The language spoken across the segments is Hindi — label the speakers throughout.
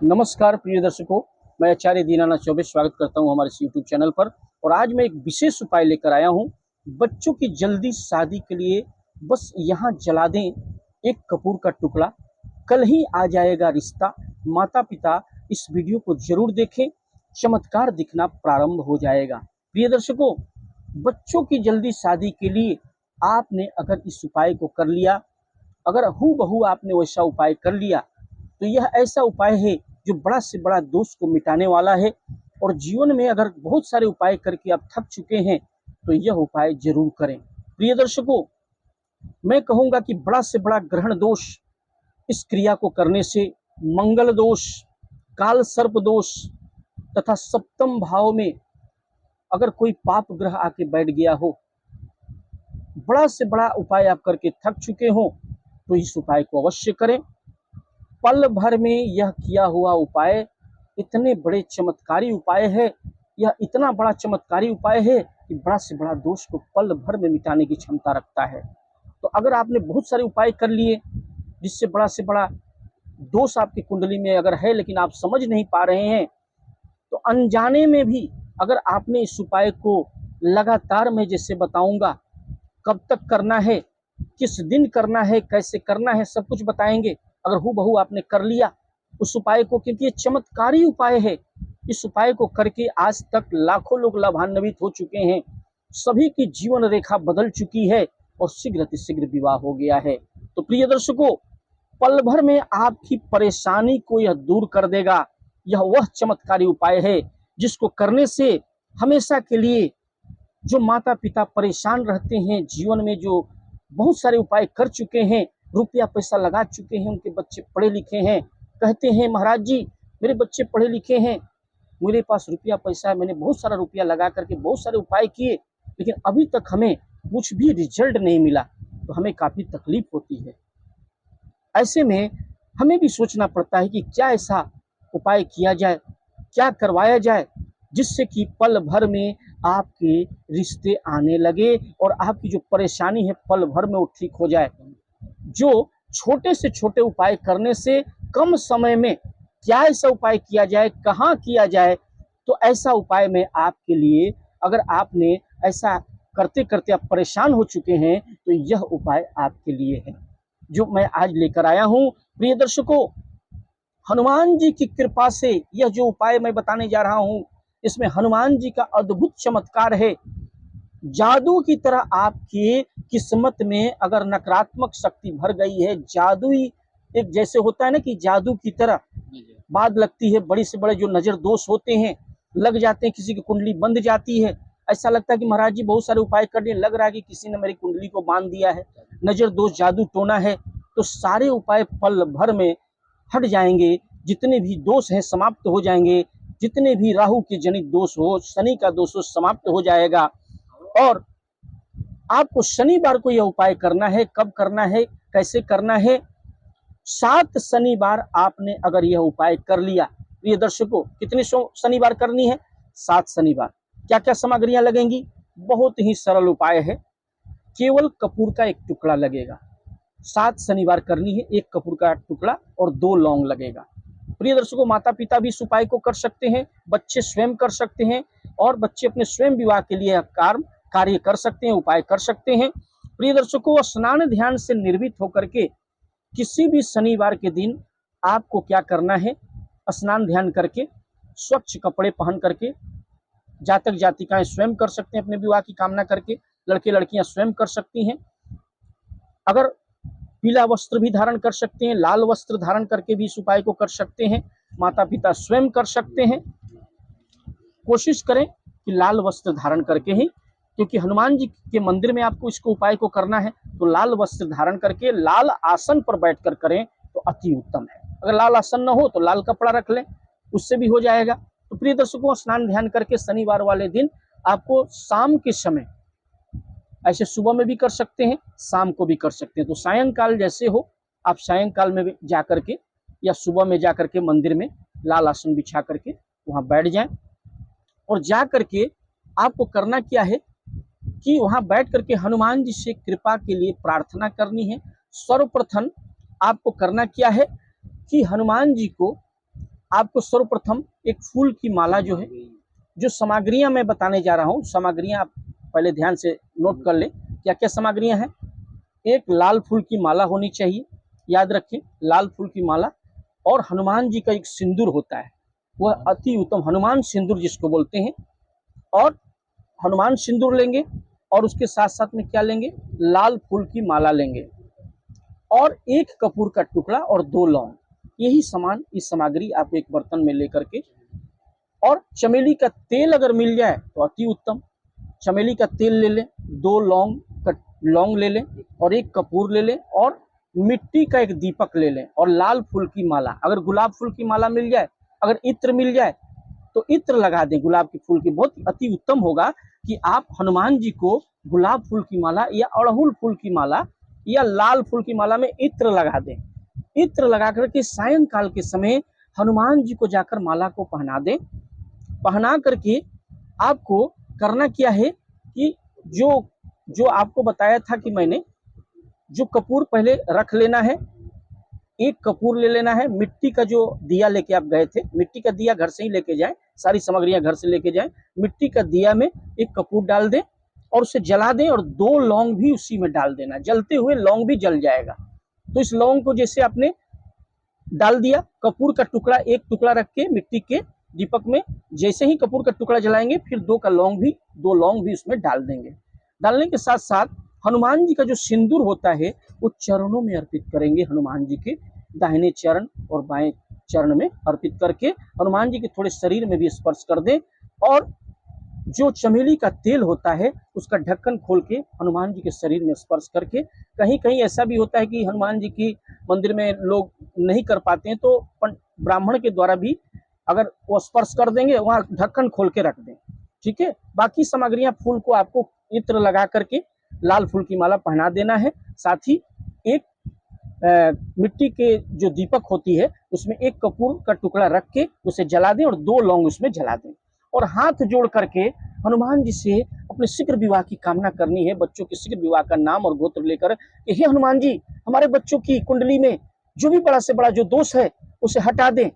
Speaker 1: नमस्कार प्रिय दर्शकों, मैं आचार्य दीनानाथ चौबे स्वागत करता हूं हमारे इस यूट्यूब चैनल पर। और आज मैं एक विशेष उपाय लेकर आया हूं बच्चों की जल्दी शादी के लिए। बस यहाँ जला दें एक कपूर का टुकड़ा, कल ही आ जाएगा रिश्ता। माता पिता इस वीडियो को जरूर देखें, चमत्कार दिखना प्रारंभ हो जाएगा। प्रिय दर्शकों, बच्चों की जल्दी शादी के लिए आपने अगर इस उपाय को कर लिया, अगर हूबहू आपने वैसा उपाय कर लिया, तो यह ऐसा उपाय है जो बड़ा से बड़ा दोष को मिटाने वाला है। और जीवन में अगर बहुत सारे उपाय करके आप थक चुके हैं तो यह उपाय जरूर करें। प्रिय दर्शकों, मैं कहूँगा कि बड़ा से बड़ा ग्रहण दोष इस क्रिया को करने से, मंगल दोष, काल सर्प दोष तथा सप्तम भाव में अगर कोई पाप ग्रह आके बैठ गया हो, बड़ा से बड़ा उपाय आप करके थक चुके हो, तो इस उपाय को अवश्य करें। पल भर में यह किया हुआ उपाय इतने बड़े चमत्कारी उपाय है, यह इतना बड़ा चमत्कारी उपाय है कि बड़ा से बड़ा दोष को पल भर में मिटाने की क्षमता रखता है। तो अगर आपने बहुत सारे उपाय कर लिए जिससे बड़ा से बड़ा दोष आपकी कुंडली में अगर है लेकिन आप समझ नहीं पा रहे हैं, तो अनजाने में भी अगर आपने इस उपाय को लगातार, मैं जैसे बताऊंगा कब तक करना है, किस दिन करना है, कैसे करना है, सब कुछ बताएंगे। अगर हूबहू आपने कर लिया उस उपाय को, क्योंकि ये चमत्कारी उपाय है, इस उपाय को करके आज तक लाखों लोग लाभान्वित हो चुके हैं, सभी की जीवन रेखा बदल चुकी है और शीघ्र अतिशीघ्र विवाह हो गया है। तो प्रिय दर्शकों, पल भर में आपकी परेशानी को यह दूर कर देगा। यह वह चमत्कारी उपाय है जिसको करने से हमेशा के लिए जो माता पिता परेशान रहते हैं, जीवन में जो बहुत सारे उपाय कर चुके हैं, रुपया पैसा लगा चुके हैं, उनके बच्चे पढ़े लिखे हैं, कहते हैं महाराज जी मेरे बच्चे पढ़े लिखे हैं, मेरे पास रुपया पैसा है, मैंने बहुत सारा रुपया लगा करके बहुत सारे उपाय किए लेकिन अभी तक हमें कुछ भी रिजल्ट नहीं मिला, तो हमें काफ़ी तकलीफ होती है। ऐसे में हमें भी सोचना पड़ता है कि क्या ऐसा उपाय किया जाए, क्या करवाया जाए जिससे कि पल भर में आपके रिश्ते आने लगे और आपकी जो परेशानी है पल भर में वो ठीक हो जाए। जो छोटे से छोटे उपाय करने से कम समय में क्या ऐसा उपाय किया जाए, कहाँ किया जाए, तो ऐसा उपाय मैं आपके लिए, अगर आपने ऐसा करते करते आप परेशान हो चुके हैं तो यह उपाय आपके लिए है जो मैं आज लेकर आया हूँ। प्रिय दर्शकों, हनुमान जी की कृपा से यह जो उपाय मैं बताने जा रहा हूँ, इसमें हनुमान जी का अद्भुत चमत्कार है। जादू की तरह आपकी किस्मत में अगर नकारात्मक शक्ति भर गई है, जादू ही एक जैसे होता है ना कि जादू की तरह बात लगती है, बड़े से बड़े जो नजर दोष होते हैं लग जाते हैं, किसी की कुंडली बंध जाती है, ऐसा लगता है कि महाराज जी बहुत सारे उपाय करने लग रहा है कि किसी ने मेरी कुंडली को बांध दिया है, नजर दोष जादू टोना है, तो सारे उपाय पल भर में हट जाएंगे, जितने भी दोष हैं समाप्त हो जाएंगे, जितने भी राहु के जनित दोष हो, शनि का दोष हो, समाप्त हो जाएगा। और आपको शनिवार को यह उपाय करना है। कब करना है, कैसे करना है? 7 शनिवार आपने अगर यह उपाय कर लिया, प्रिय दर्शकों, कितने शनिवार करनी है? 7 शनिवार। क्या क्या सामग्रियां लगेंगी? बहुत ही सरल उपाय है, केवल कपूर का एक टुकड़ा लगेगा। 7 शनिवार करनी है, एक कपूर का टुकड़ा और 2 लौंग लगेगा। प्रिय दर्शकों, माता पिता भी इस उपाय को कर सकते हैं, बच्चे स्वयं कर सकते हैं और बच्चे अपने स्वयं विवाह के लिए कार्य कर सकते हैं, उपाय कर सकते हैं। प्रिय दर्शकों, स्नान ध्यान से निर्भीत होकर के किसी भी शनिवार के दिन आपको क्या करना है, स्नान ध्यान करके स्वच्छ कपड़े पहन करके, जातक जातिकाएं स्वयं कर सकते हैं अपने विवाह की कामना करके, लड़के लड़कियां स्वयं कर सकती हैं। अगर पीला वस्त्र भी धारण कर सकते हैं, लाल वस्त्र धारण करके भी इस उपाय को कर सकते हैं, माता पिता स्वयं कर सकते हैं। कोशिश करें कि लाल वस्त्र धारण करके ही, क्योंकि हनुमान जी के मंदिर में आपको इसको उपाय को करना है, तो लाल वस्त्र धारण करके लाल आसन पर बैठकर करें तो अति उत्तम है। अगर लाल आसन न हो तो लाल कपड़ा रख लें, उससे भी हो जाएगा। तो प्रिय दर्शकों, स्नान ध्यान करके शनिवार वाले दिन आपको शाम के समय, ऐसे सुबह में भी कर सकते हैं, शाम को भी कर सकते हैं, तो सायंकाल जैसे हो आप सायंकाल में जा करके या सुबह में जा करके मंदिर में लाल आसन बिछा करके वहाँ बैठ जाएं। और जा करके आपको करना क्या है कि वहाँ बैठ करके हनुमान जी से कृपा के लिए प्रार्थना करनी है। सर्वप्रथम आपको करना क्या है कि हनुमान जी को आपको सर्वप्रथम एक फूल की माला जो है, जो सामग्रियां मैं बताने जा रहा हूँ, सामग्रियां आप पहले ध्यान से नोट कर लें क्या क्या सामग्रियां हैं। एक लाल फूल की माला होनी चाहिए, याद रखें, लाल फूल की माला। और हनुमान जी का एक सिंदूर होता है, वह अति उत्तम हनुमान सिंदूर जिसको बोलते हैं। और हनुमान सिंदूर लेंगे और उसके साथ साथ में क्या लेंगे, लाल फूल की माला लेंगे और एक कपूर का टुकड़ा और 2 लौंग। यही सामान, इस सामग्री आप एक बर्तन में लेकर के, और चमेली का तेल अगर मिल जाए तो अति उत्तम, चमेली का तेल ले लें, 2 लौंग ले लें और एक कपूर ले लें और मिट्टी का एक दीपक ले लें और लाल फूल की माला। अगर गुलाब फूल की माला मिल जाए, अगर इत्र मिल जाए तो इत्र लगा दें गुलाब के फूल की। बहुत अति उत्तम होगा कि आप हनुमान जी को गुलाब फूल की माला या अड़हुल फूल की माला या लाल फूल की माला में इत्र लगा दें। इत्र लगा करके सायंकाल के समय हनुमान जी को जाकर माला को पहना दें। पहना करके आपको करना क्या है कि जो आपको बताया था कि मैंने, जो कपूर पहले रख लेना है, एक कपूर ले लेना है। मिट्टी का जो दिया लेके आप गए थे, मिट्टी का दिया घर से ही लेके जाएं, सारी सामग्रियां घर से लेके जाएं। मिट्टी का दिया में एक कपूर डाल दें और उसे जला दें और 2 लौंग भी उसी में डाल देना, जलते हुए लौंग भी जल जाएगा। तो इस लौंग को जैसे आपने डाल दिया, कपूर का टुकड़ा, एक टुकड़ा रख के मिट्टी के दीपक में, जैसे ही कपूर का टुकड़ा जलाएंगे फिर 2 लौंग भी उसमें डाल देंगे। डालने के साथ साथ हनुमान जी का जो सिंदूर होता है वो चरणों में अर्पित करेंगे। हनुमान जी के दाहिने चरण और बाएं चरण में अर्पित करके हनुमान जी के थोड़े शरीर में भी स्पर्श कर दें। और जो चमेली का तेल होता है उसका ढक्कन खोल के हनुमान जी के शरीर में स्पर्श करके, कहीं कहीं ऐसा भी होता है कि हनुमान जी की मंदिर में लोग नहीं कर पाते हैं तो ब्राह्मण के द्वारा भी अगर वो स्पर्श कर देंगे, वहाँ ढक्कन खोल के रख दें, ठीक है। बाकी सामग्रियां, फूल को आपको इत्र लगा करके लाल फूल की माला पहना देना है। साथ ही एक मिट्टी के जो दीपक होती है उसमें एक कपूर का टुकड़ा रख के उसे जला दें और 2 लौंग उसमें जला दें और हाथ जोड़ करके हनुमान जी से अपने शीघ्र विवाह की कामना करनी है। बच्चों के शीघ्र विवाह का नाम और गोत्र लेकर कि हे हनुमान जी, हमारे बच्चों की कुंडली में जो भी बड़ा से बड़ा जो दोष है उसे हटा दें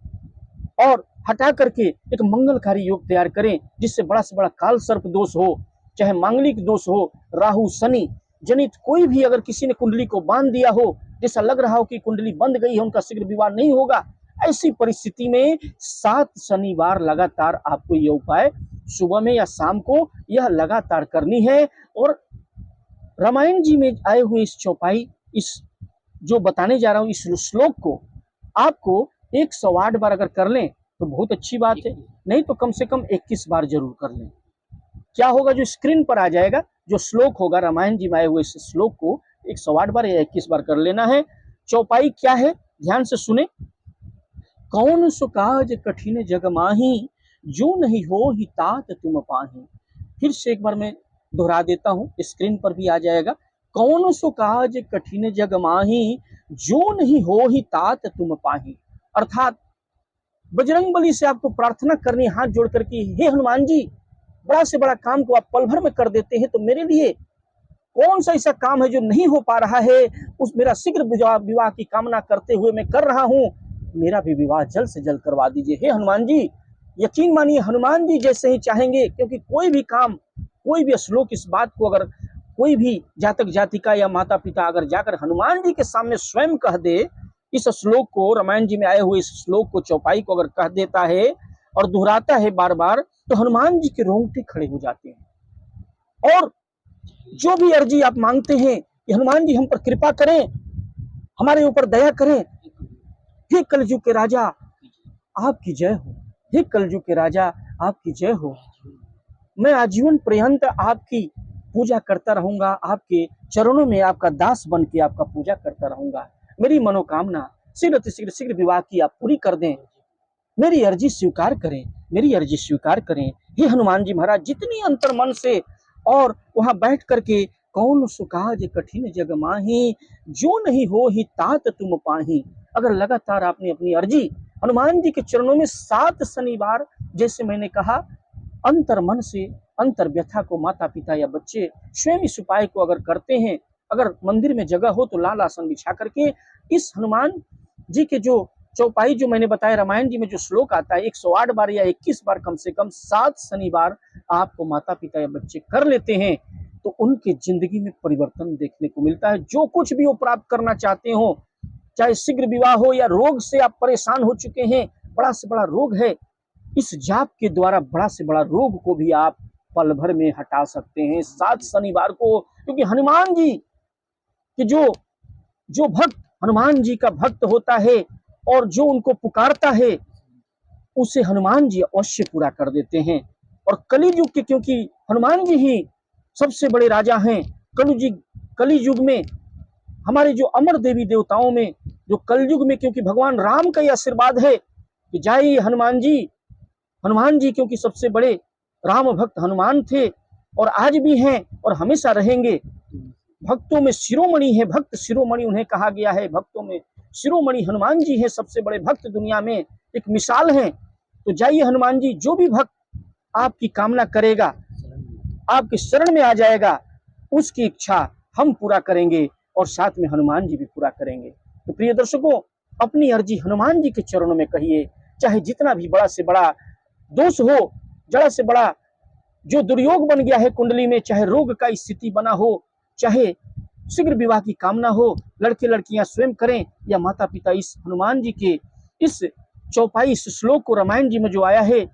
Speaker 1: और हटा करके एक मंगलकारी योग तैयार करें, जिससे बड़ा से बड़ा काल सर्प दोष हो, चाहे मांगलिक दोष हो, राहु शनि जनित कोई भी अगर किसी ने कुंडली को बांध दिया हो, जैसा लग रहा हो कि कुंडली बंद गई है, उनका शीघ्र विवाह नहीं होगा, ऐसी परिस्थिति में 7 शनिवार लगातार आपको यह उपाय सुबह में या शाम को यह लगातार करनी है। और रामायण जी में आए हुए इस चौपाई, इस जो बताने जा रहा हूं इस श्लोक को आपको 108 बार अगर कर लें तो बहुत अच्छी बात है, नहीं तो कम से कम 21 बार जरूर कर लें। क्या होगा, जो स्क्रीन पर आ जाएगा जो श्लोक होगा, रामायण जी में आए हुए इस श्लोक को 108 बार या 21 बार कर लेना है। चौपाई क्या है, ध्यान से सुने। कौन सो काज कठिन जग माही, जो नहीं हो ही तात तुम पाही। फिर से एक बार मैं दोहरा देता हूं, स्क्रीन पर भी आ जाएगा। कौन सो काज कठिन जग माही, जो नहीं हो ही तात तुम पाही। अर्थात बजरंगबली से आपको प्रार्थना करनी, हाथ जोड़ करके, हे हनुमान जी, बड़ा से बड़ा काम को आप पल भर में कर देते हैं, तो मेरे लिए कौन सा ऐसा काम है जो नहीं हो पा रहा है, उस मेरा शीघ्र विवाह की कामना करते हुए मैं कर रहा हूं, मेरा भी विवाह जल्द से जल्द करवा दीजिए। हे हनुमान जी, यकीन मानिए हनुमान जी जैसे ही चाहेंगे, क्योंकि कोई भी काम, कोई भी श्लोक, इस बात को अगर कोई भी जातक जातिका या माता पिता अगर जाकर हनुमान जी के सामने स्वयं कह दे, इस श्लोक को, रामायण जी में आए हुए इस श्लोक को, चौपाई को अगर कह देता है और दोहराता है बार बार, तो हनुमान जी के रोंगटे खड़े हो जाते हैं। और जो भी अर्जी आप मांगते हैं कि हनुमान जी हम पर कृपा करें, हमारे ऊपर दया करें, हे कलयुग के राजा आपकी जय हो, हे कलयुग के राजा आपकी जय हो, मैं आजीवन पर्यंत आपकी पूजा करता रहूंगा, आपके चरणों में आपका दास बन के आपका पूजा करता रहूंगा। मेरी मनोकामना शीघ्र से शीघ्र विवाह की आप पूरी कर दें, मेरी अर्जी स्वीकार करें, मेरी अर्जी स्वीकार करें। हे हनुमान जी महाराज, जितनी अंतर मन से और वहां बैठ करके, कौन सुकाज कठिन जग माही, जो नहीं हो ही तात तुम पाही, अगर लगातार आपने अपनी अर्जी हनुमान जी के चरणों में 7 शनिवार, जैसे मैंने कहा, अंतर मन से, अंतर व्यथा को माता पिता या बच्चे स्वयं इस उपाय को अगर करते हैं, अगर मंदिर में जगह हो तो लाल आसन बिछा करके इस हनुमान जी के जो चौपाई जो मैंने बताया रामायण जी में जो श्लोक आता है 108 बार या 21 बार कम से कम 7 शनिवार आपको माता पिता या बच्चे कर लेते हैं तो उनके जिंदगी में परिवर्तन देखने को मिलता है। जो कुछ भी वो प्राप्त करना चाहते हो, चाहे शीघ्र विवाह हो या रोग से आप परेशान हो चुके हैं, बड़ा से बड़ा रोग है, इस जाप के द्वारा बड़ा से बड़ा रोग को भी आप पल भर में हटा सकते हैं 7 शनिवार को। क्योंकि हनुमान जी कि जो भक्त हनुमान जी का भक्त होता है और जो उनको पुकारता है उसे हनुमान जी अवश्य पूरा कर देते हैं। और कलयुग के, क्योंकि हनुमान जी ही सबसे बड़े राजा हैं, कलयुग में हमारे जो अमर देवी देवताओं में जो कलयुग में, क्योंकि भगवान राम का ये आशीर्वाद है कि जाइए हनुमान जी क्योंकि सबसे बड़े राम भक्त हनुमान थे और आज भी हैं और हमेशा रहेंगे। भक्तों में शिरोमणि है, भक्त शिरोमणि उन्हें कहा गया है, भक्तों में शिरोमणि हनुमान जी है, सबसे बड़े भक्त दुनिया में एक मिसाल है। तो जाइए हनुमान जी, जो भी भक्त आपकी कामना करेगा, आपके शरण में आ जाएगा, उसकी इच्छा हम पूरा करेंगे और साथ में हनुमान जी भी पूरा करेंगे। तो प्रिय दर्शकों, अपनी अर्जी हनुमान जी के चरणों में कहिए, चाहे जितना भी बड़ा से बड़ा दोष हो, जड़ा से बड़ा जो दुर्योग बन गया है कुंडली में, चाहे रोग का स्थिति बना हो, चाहे शीघ्र विवाह की कामना हो, लड़के लड़कियां स्वयं करें या माता पिता, इस हनुमान जी के इस चौपाई, इस श्लोक को रामायण जी में जो आया है,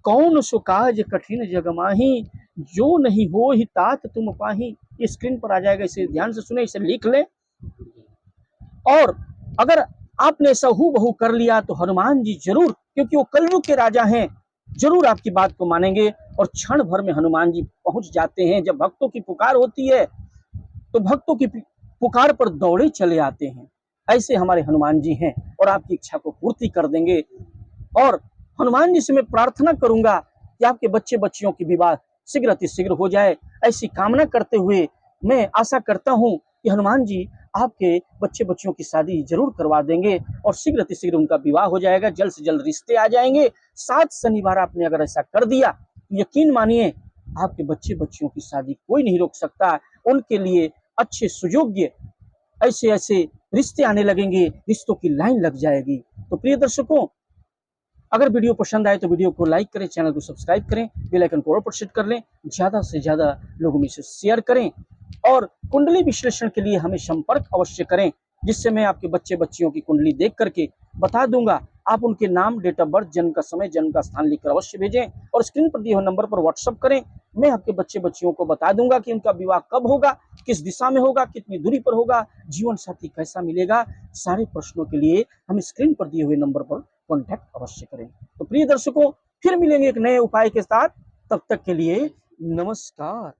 Speaker 1: कौन सो काज कठिन जग माही, जो नहीं हो ही तात तुम पाही, ये स्क्रीन पर आ जाएगा, इसे ध्यान से सुने, इसे लिख लें। और अगर आपने ऐसा हूबहू कर लिया तो हनुमान जी जरूर, क्योंकि वो कलयुग के राजा हैं, जरूर आपकी बात को मानेंगे और क्षण भर में हनुमान जी पहुंच जाते हैं। जब भक्तों की पुकार होती है तो भक्तों की पुकार पर दौड़े चले आते हैं। ऐसे हमारे हनुमान जी हैं और आपकी इच्छा को पूर्ति कर देंगे। और हनुमान जी से मैं प्रार्थना करूंगा कि आपके बच्चे बच्चियों की विवाह शीघ्र अतिशीघ्र हो जाए। ऐसी कामना करते हुए मैं आशा करता हूं कि हनुमान जी आपके बच्चे बच्चियों की शादी जरूर करवा देंगे और शीघ्र अतिशीघ्र उनका विवाह हो जाएगा, जल्द से जल्द रिश्ते आ जाएंगे। 7 शनिवार आपने अगर ऐसा कर दिया, यकीन मानिए आपके बच्चे बच्चियों की शादी कोई नहीं रोक सकता। उनके लिए अच्छे सुयोग्य ऐसे ऐसे रिश्ते आने लगेंगे, रिश्तों की लाइन लग जाएगी। तो प्रिय दर्शकों, अगर वीडियो पसंद आए तो वीडियो को लाइक करें, चैनल को सब्सक्राइब करें, बेल आइकन को ऑल पर सेट कर लें, ज्यादा से ज्यादा लोगों में से शेयर करें और कुंडली विश्लेषण के लिए हमें संपर्क अवश्य करें, जिससे मैं आपके बच्चे बच्चियों की कुंडली देख करके बता दूंगा। आप उनके नाम, डेट ऑफ बर्थ, जन्म का समय, जन्म का स्थान लिखकर अवश्य भेजें और स्क्रीन पर दिए हुए नंबर पर व्हाट्सएप करें। मैं आपके बच्चे बच्चियों को बता दूंगा कि उनका विवाह कब होगा, किस दिशा में होगा, कितनी दूरी पर होगा, जीवन साथी कैसा मिलेगा। सारे प्रश्नों के लिए हमें स्क्रीन पर दिए हुए नंबर पर कॉन्टैक्ट अवश्य करें। तो प्रिय दर्शकों, फिर मिलेंगे एक नए उपाय के साथ, तब तक के लिए नमस्कार।